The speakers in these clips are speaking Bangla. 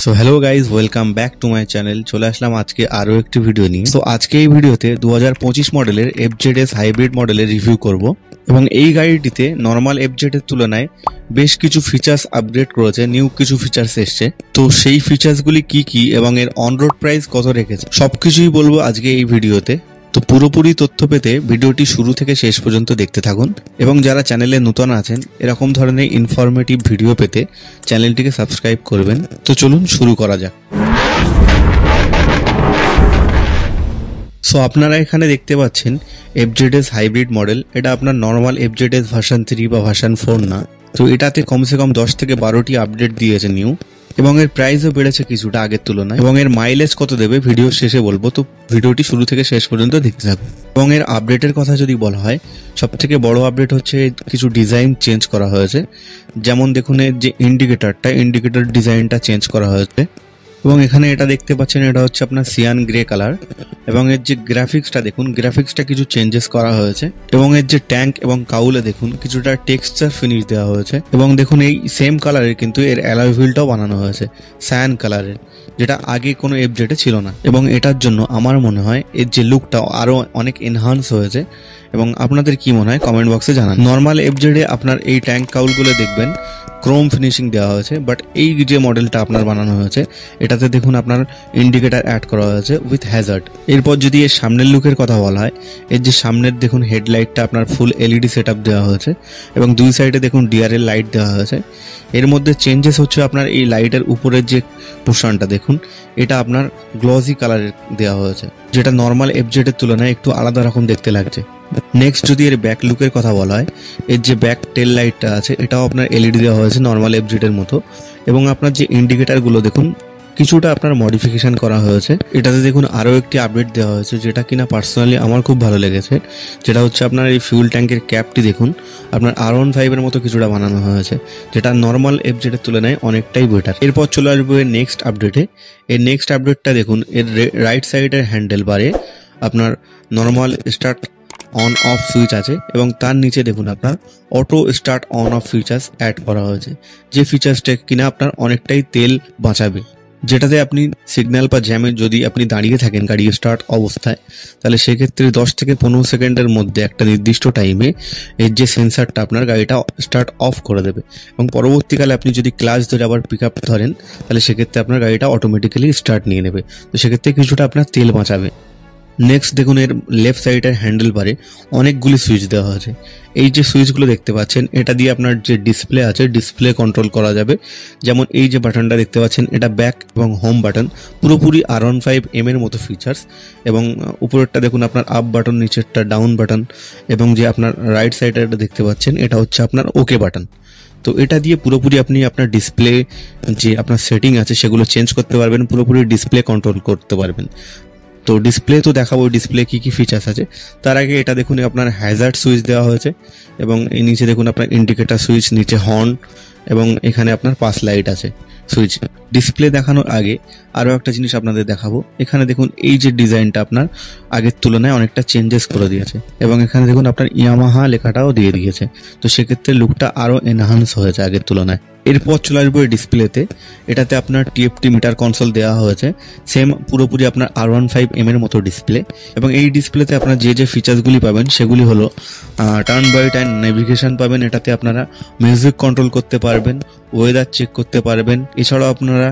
So hello guys, welcome back to my channel. চলে আসলাম আজকে আরও একটি ভিডিও নিয়ে। তো আজকে এই ভিডিওতে 2025 মডেলের FZS হাইব্রিড মডেলের রিভিউ করব এবং এই গাড়িটিতে নর্মাল FZ এর তুলনায় বেশ কিছু ফিচার্স আপগ্রেড করেছে, নিউ কিছু ফিচার্স এসছে। তো সেই ফিচার্সগুলি কি কি এবং এর অন রোড প্রাইস কত রেখেছে সবকিছুই বলবো আজকে এই ভিডিওতে। তো পুরোপুরি তথ্য পেতে ভিডিওটি শুরু থেকে শেষ পর্যন্ত দেখতে থাকুন এবং যারা চ্যানেলে নতুন আছেন এরকম ধরনের ইনফরমেটিভ ভিডিও পেতে চ্যানেলটিকে সাবস্ক্রাইব করবেন। তো চলুন শুরু করা যাক। সো আপনারা এখানে দেখতে পাচ্ছেন FZS হাইব্রিড মডেল। এটা আপনার নর্মাল FZS ভার্সন 3 বা ভার্সন 4 না। তো এটাতে কমসে কম 10 থেকে 12টি আপডেট দিয়েছে নিউ, এবং এর প্রাইসও বেড়েছে কিছুটা আগের তুলনায়। এবং এর মাইলেজ কত দেবে ভিডিওর শেষে বলবো, তো ভিডিওটি শুরু থেকে শেষ পর্যন্ত দেখতে থাকুন। এবং এর আপডেটের কথা যদি বলা হয়, সব থেকে বড় আপডেট হচ্ছে কিছু ডিজাইন চেঞ্জ করা হয়েছে। যেমন দেখুন এর যে ইন্ডিকেটর ডিজাইনটা চেঞ্জ করা হয়েছে। এবং এখানে এটা দেখতে পাচ্ছেন, এটা হচ্ছে আপনার সিয়ান গ্রে কালার। এবং এর যে গ্রাফিক্সটা দেখুন, গ্রাফিক্সটা কিছু চেঞ্জেস করা হয়েছে। এবং এর যে ট্যাঙ্ক এবং কাউলে দেখুন কিছুটা টেক্সচার ফিনিশ দেওয়া হয়েছে। এবং দেখুন এই সেম কালারের কিন্তু এর অ্যালয় হুইলটাও বানানো হয়েছে সায়ান কালারের, যেটা আগে কোনো FZ-এ ছিল না। এবং এটার জন্য আমার মনে হয় এর যে লুকটা আরো অনেক এনহান্স হয়েছে। এবং আপনাদের কি মনে হয় কমেন্ট বক্সে জানান। নর্মাল FZ-এ আপনার এই ট্যাঙ্ক কাউলগুলো দেখবেন ক্রোম ফিনিশিং দেওয়া হয়েছে, বাট এই যে মডেলটা আপনার বানানো হয়েছে এটাতে দেখুন আপনার ইন্ডিকেটর অ্যাড করা হয়েছে উইথ হ্যাজার্ড। এরপর যদি এর সামনের লুকের কথা বলা হয়, এর যে সামনের দেখুন হেডলাইটটা আপনার ফুল LED সেট আপ দেওয়া হয়েছে এবং দুই সাইডে দেখুন DRL লাইট দেওয়া হয়েছে। এর মধ্যে চেঞ্জেস হচ্ছে আপনার এই লাইটের উপরের যে পোর্শনটা দেখুন, এটা আপনার গ্লসি কালারের দেওয়া হয়েছে, যেটা নর্মাল FZ-এর তুলনায় একটু আলাদা রকম দেখতে লাগছে। নেক্সট যদি এর ব্যাক লুকের কথা বলা হয়, এর যে ব্যাক টেল লাইটটা আছে এটাও আপনার LED দেওয়া হয়েছে নর্মাল FZ-এর মতো। এবং আপনার যে ইন্ডিকেটারগুলো দেখুন কিছুটা আপনার মডিফিকেশন করা হয়েছে। এটাতে দেখুন আরও একটি আপডেট দেওয়া হয়েছে, যেটা কিনা পার্সোনালি আমার খুব ভালো লেগেছে। যেটা হচ্ছে আপনার এই ফিউল ট্যাঙ্কের ক্যাপটি দেখুন আপনার R15 এর মতো কিছুটা বানানো হয়েছে, যেটা নর্মাল FZ-এর তুলনায় অনেকটাই বেটার। এরপর চলে আসবো এর নেক্সট আপডেটে। এর নেক্সট আপডেটটা দেখুন, এর রাইট সাইডের হ্যান্ডেল বারে আপনার normal start on off switch আছে এবং তার নিচে দেখুন আপনার auto start on off features add করা হয়েছে, যে ফিচার্সটা কিনা আপনার অনেকটাই তেল বাঁচাবে। যেটাতে আপনি সিগন্যাল বা জ্যামে যদি আপনি দাঁড়িয়ে থাকেন গাড়ি স্টার্ট অবস্থায়, তাহলে সেক্ষেত্রে 10 থেকে 15 সেকেন্ডের মধ্যে একটা নির্দিষ্ট টাইমে এর যে সেন্সারটা আপনার গাড়িটা স্টার্ট অফ করে দেবে। এবং পরবর্তীকালে আপনি যদি ক্লাচ ধরে আবার পিক আপ ধরেন, তাহলে সেক্ষেত্রে আপনার গাড়িটা অটোমেটিক্যালি স্টার্ট নিয়ে নেবে। তো সেক্ষেত্রে কিছুটা আপনার তেল বাঁচাবে। নেক্সট দেখুন এর লেফট সাইডের হ্যান্ডেল বারে অনেকগুলি সুইচ দেওয়া আছে। এই যে সুইচগুলো দেখতে পাচ্ছেন, এটা দিয়ে আপনার যে ডিসপ্লে আছে ডিসপ্লে কন্ট্রোল করা যাবে। যেমন এই যে বাটনটা দেখতে পাচ্ছেন, এটা ব্যাক এবং হোম বাটন, পুরোপুরি R15M এর মতো ফিচার্স। এবং উপরেরটা দেখুন আপনার আপ বাটন, নিচেরটা ডাউন বাটন। এবং যে আপনার রাইট সাইডেরটা দেখতে পাচ্ছেন, এটা হচ্ছে আপনার ওকে বাটন। তো এটা দিয়ে পুরোপুরি আপনি আপনার ডিসপ্লে যে আপনার সেটিং আছে সেগুলো চেঞ্জ করতে পারবেন, পুরোপুরি ডিসপ্লে কন্ট্রোল করতে পারবেন। তো ডিসপ্লে তো দেখাবো ডিসপ্লে কি কি ফিচার্স আছে। তার আগে এটা দেখুন আপনার হ্যাজার্ড সুইচ দেওয়া হয়েছে এবং এই নিচে দেখুন আপনার ইন্ডিকেটর সুইচ, নিচে হর্ন এবং এখানে আপনার পাস লাইট আছে সুইচ। ডিসপ্লে দেখানোর আগে আরও একটা জিনিস আপনাদের দেখাবো। এখানে দেখুন এই যে ডিজাইনটা আপনার আগের তুলনায় অনেকটা চেঞ্জেস করে দিয়েছে এবং এখানে দেখুন আপনার ইয়ামাহা লেখাটাও দিয়ে দিয়েছে। তো সেক্ষেত্রে লুকটা আরও এনহান্স হয়েছে আগের তুলনায়। এরপর চলে আসবো এই ডিসপ্লেতে। এটাতে আপনার TFT মিটার কনসোল দেওয়া হয়েছে, সেম পুরোপুরি আপনার R15M এর মতো ডিসপ্লে। এবং এই ডিসপ্লেতে আপনার যে যে ফিচার্সগুলি পাবেন সেগুলি হলো টার্ন বাই টার্ন নেভিগেশন পাবেন, এটাতে আপনারা মিউজিক কন্ট্রোল করতে পারবেন, ওয়েদার চেক করতে পারবেন। এছাড়াও আপনারা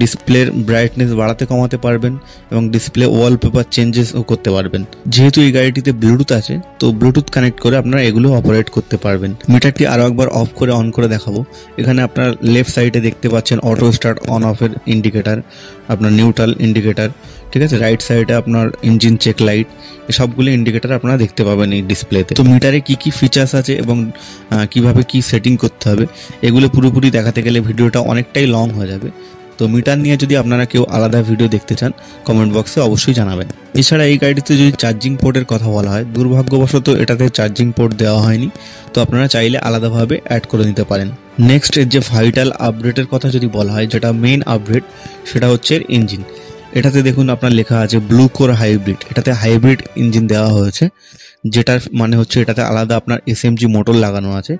ডিসপ্লের ব্রাইটনেস বাড়াতে কমাতে পারবেন এবং ডিসপ্লে ওয়ালপেপার চেঞ্জেসও করতে পারবেন। যেহেতু এই গাড়িটিতে ব্লুটুথ আছে, তো ব্লুটুথ কানেক্ট করে আপনারা এগুলো অপারেট করতে পারবেন। মিটারটি আরও একবার অফ করে অন করে দেখাবো। এখানে আপনার লেফট সাইডে দেখতে পাচ্ছেন অটো স্টার্ট অন অফের ইন্ডিকেটার, আপনার নিউট্রাল ইন্ডিকেটার, ঠিক আছে। রাইট সাইডে আপনার ইঞ্জিন চেক লাইট, সবগুলো ইন্ডিকেটার আপনারা দেখতে পাবেন এই ডিসপ্লেতে। তো মিটারে কি কি ফিচার্স আছে এবং কিভাবে কি সেটিং করতে হবে এগুলো পুরোপুরি দেখাতে গেলে ভিডিওটা অনেকটাই লং হয়ে যাবে। তো মিটার নিয়ে যদি আপনারা কেউ আলাদা ভিডিও দেখতে চান কমেন্ট বক্সে অবশ্যই জানাবেন। এছাড়া এই গাড়িতে যদি চার্জিং পোর্টের কথা বলা হয়, দুর্ভাগ্যবশত এটাতে চার্জিং পোর্ট দেওয়া হয়নি, তো আপনারা চাইলে আলাদাভাবে অ্যাড করে নিতে পারেন। নেক্সট এর যে ভাইটাল আপডেটের কথা যদি বলা হয়, যেটা মেইন আপডেট সেটা হচ্ছে ইঞ্জিন। এটাতে দেখুন আপনার লেখা আছে ব্লু কোর হাইব্রিড। এটাতে হাইব্রিড ইঞ্জিন দেওয়া হয়েছে, যেটার মানে হচ্ছে এটাতে আলাদা আপনার SMG মোটর লাগানো আছে,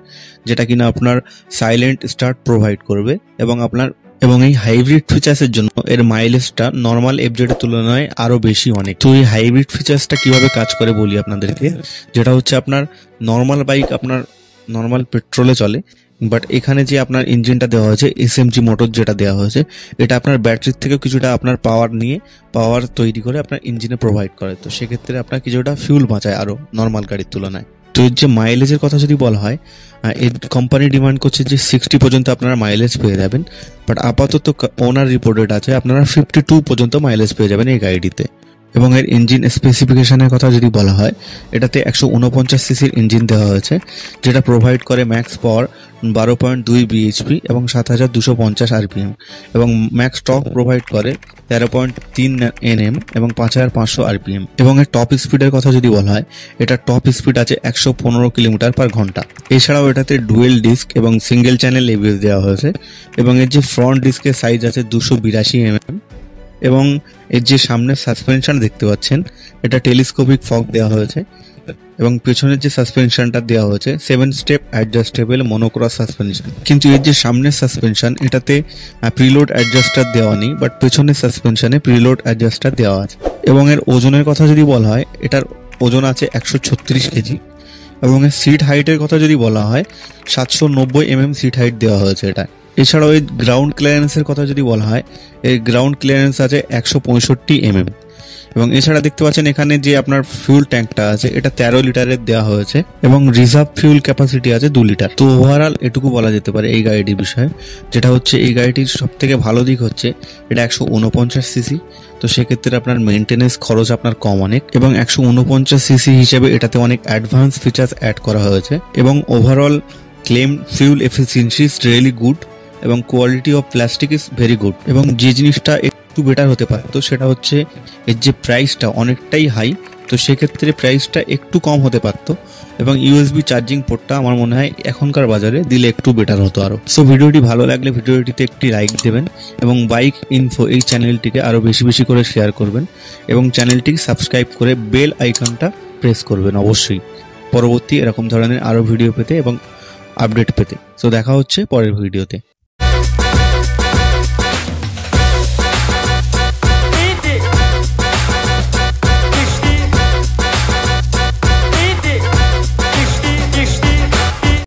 যেটা কিনা আপনার সাইলেন্ট স্টার্ট প্রোভাইড করবে এবং আপনার এবং এই হাইব্রিড ফিচার্সের জন্য এর মাইলেজটা নর্মাল এফজেড এর তুলনায় আরো বেশি অনেক। তো এই হাইব্রিড ফিচার্সটা কিভাবে কাজ করে বলি আপনাদেরকে, যেটা হচ্ছে আপনার নর্মাল বাইক আপনার নর্মাল পেট্রোলে চলে, বাট এখানে যে আপনার ইঞ্জিনটা দেওয়া হয়েছে এসএমজি মোটর যেটা দেওয়া হয়েছে, এটা আপনার ব্যাটারির থেকে কিছুটা আপনার পাওয়ার তৈরি করে আপনার ইঞ্জিনে প্রোভাইড করে। তো সেক্ষেত্রে আপনার কিছুটা ফিউল বাঁচায় আরো নর্মাল গাড়ির তুলনায়। তো এর যে মাইলেজের কথা যদি বলা হয়, এর কোম্পানি ডিমান্ড করছে যে 60 পর্যন্ত আপনারা মাইলেজ পেয়ে যাবেন, বাট আপাতত ওনার রিপোর্টেড আছে আপনারা 52 পর্যন্ত মাইলেজ পেয়ে যাবেন এই গাড়িটিতে। এবং এর ইঞ্জিন স্পেসিফিকেশনের কথা যদি বলা হয়, এটাতে 149 সিসির ইঞ্জিন দেওয়া হয়েছে, যেটা প্রোভাইড করে ম্যাক্স পাওয়ার 12.2 বিএইচপি এবং 7250 আরপিএম, এবং ম্যাক্স টর্ক প্রোভাইড করে 13.3 এনএম এবং 5500 আরপিএম। এবং এর টপ স্পিডের কথা যদি বলা হয়, এটা টপ স্পিড আছে 115 কিলোমিটার পার ঘন্টা। এছাড়াও এটাতে ডুয়েল ডিস্ক এবং সিঙ্গেল চ্যানেল এবিএস দেওয়া হয়েছে, এবং এর যে ফ্রন্ট ডিস্কের সাইজ আছে 282 mm, এবং এর যে সামনের সাসপেনশন দেখতে পাচ্ছেন এটা টেলিস্কোপিক ফগ দেওয়া হয়েছে, এবং পেছনের যে সাসপেনশনটা দেওয়া হয়েছে 7 স্টেপ অ্যাডজাস্টেবল মনোক্রস সাসপেনশন। কিন্তু এর যে সামনের সাসপেনশন এটাতে প্রিলোড অ্যাডজাস্টার দেওয়া নেই, বাট পেছনের সাসপেনশনে প্রিলোড অ্যাডজাস্টার দেওয়া আছে। এবং এর ওজনের কথা যদি বলা হয়, এটার ওজন আছে 136 কেজি, এবং এর সিট হাইটের কথা যদি বলা হয় 790 সিট হাইট দেওয়া হয়েছে এটা। এছাড়াও এই গ্রাউন্ড ক্লিয়ারেন্সের কথা যদি বলা হয়, এই গ্রাউন্ড ক্লিয়ারেন্স আছে 165 এবং এছাড়া দেখতে পাচ্ছেন এখানে যে আপনার ফিউল ট্যাঙ্কটা আছে এটা 13 লিটারের দেওয়া হয়েছে, এবং রিজার্ভ ফিউল ক্যাপাসিটি আছে 2 লিটার। তো ওভারঅল এটুকু বলা যেতে পারে এই গাড়িটির বিষয়ে, যেটা হচ্ছে এই গাড়িটির সব থেকে ভালো দিক হচ্ছে এটা 149 সিসি, তো সেক্ষেত্রে আপনার মেনটেনেন্স খরচ আপনার কম অনেক, এবং 149 সিসি হিসেবে এটাতে অনেক অ্যাডভান্স ফিচার্স অ্যাড করা হয়েছে, এবং overall claim fuel efficiency is really good, এবং quality of plastic is very good. এবং যে জিনিসটা একটু বেটার হতে পারতো সেটা হচ্ছে এর যে প্রাইসটা অনেকটাই হাই, তো সেক্ষেত্রে প্রাইসটা একটু কম হতে পারতো, এবং ইউএসবি চার্জিং পোর্টটা আমার মনে হয় এখনকার বাজারে দিলে একটু বেটার হতো আরো। সো ভিডিওটি ভালো লাগলে ভিডিওটিতে একটি লাইক দেবেন, এবং বাইক ইনফো এই চ্যানেলটিকে আরো বেশি বেশি করে শেয়ার করবেন, এবং চ্যানেলটিকে সাবস্ক্রাইব করে বেল আইকনটা প্রেস করবেন অবশ্যই, পরবর্তী এরকম ধরনের আরো ভিডিও পেতে এবং আপডেট পেতে। সো দেখা হচ্ছে পরের ভিডিওতে।